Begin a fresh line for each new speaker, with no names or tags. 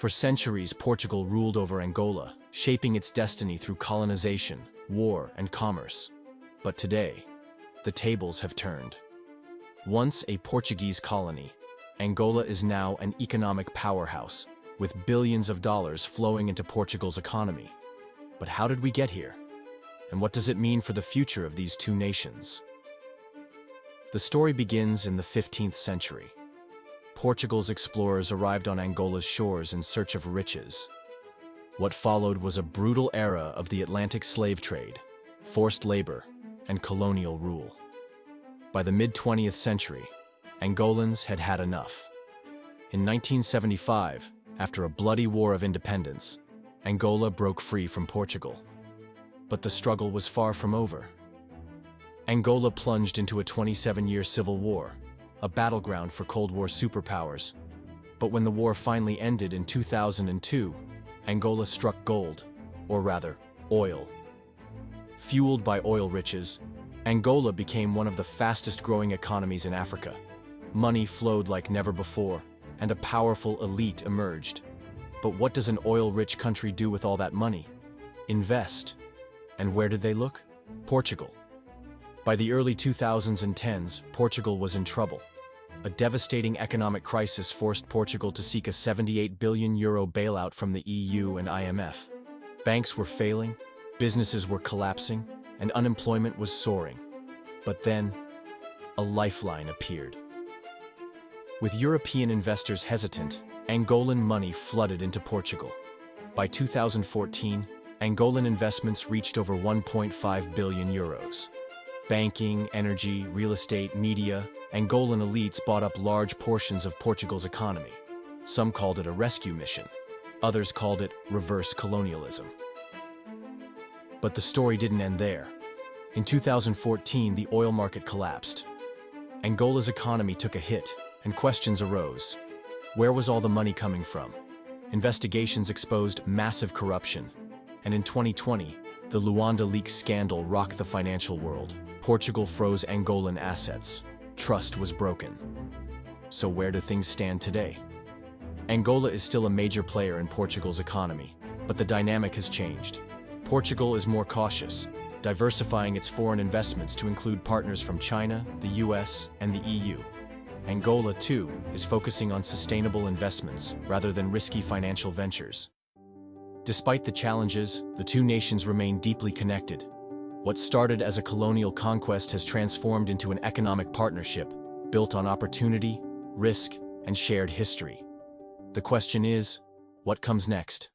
For centuries, Portugal ruled over Angola, shaping its destiny through colonization, war, and commerce. But today, the tables have turned. Once a Portuguese colony, Angola is now an economic powerhouse, with billions of dollars flowing into Portugal's economy. But how did we get here? And what does it mean for the future of these two nations? The story begins in the 15th century. Portugal's explorers arrived on Angola's shores in search of riches. What followed was a brutal era of the Atlantic slave trade, forced labor, and colonial rule. By the mid-20th century, Angolans had had enough. In 1975, after a bloody war of independence, Angola broke free from Portugal. But the struggle was far from over. Angola plunged into a 27-year civil war, a battleground for Cold War superpowers. But when the war finally ended in 2002, Angola struck gold, or rather, oil. Fueled by oil riches, Angola became one of the fastest-growing economies in Africa. Money flowed like never before, and a powerful elite emerged. But what does an oil-rich country do with all that money? Invest. And where did they look? Portugal. By the early 2010s, Portugal was in trouble. A devastating economic crisis forced Portugal to seek a €78 billion bailout from the EU and IMF. Banks were failing, businesses were collapsing, and unemployment was soaring. But then, a lifeline appeared. With European investors hesitant, Angolan money flooded into Portugal. By 2014, Angolan investments reached over €1.5 billion. Banking, energy, real estate, media, Angolan elites bought up large portions of Portugal's economy. Some called it a rescue mission. Others called it reverse colonialism. But the story didn't end there. In 2014, the oil market collapsed. Angola's economy took a hit, and questions arose. Where was all the money coming from? Investigations exposed massive corruption. And in 2020, the Luanda Leaks scandal rocked the financial world. Portugal froze Angolan assets. Trust was broken. So where do things stand today? Angola is still a major player in Portugal's economy, but the dynamic has changed. Portugal is more cautious, diversifying its foreign investments to include partners from China, the US, and the EU. Angola, too, is focusing on sustainable investments rather than risky financial ventures. Despite the challenges, the two nations remain deeply connected. What started as a colonial conquest has transformed into an economic partnership built on opportunity, risk, and shared history. The question is, what comes next?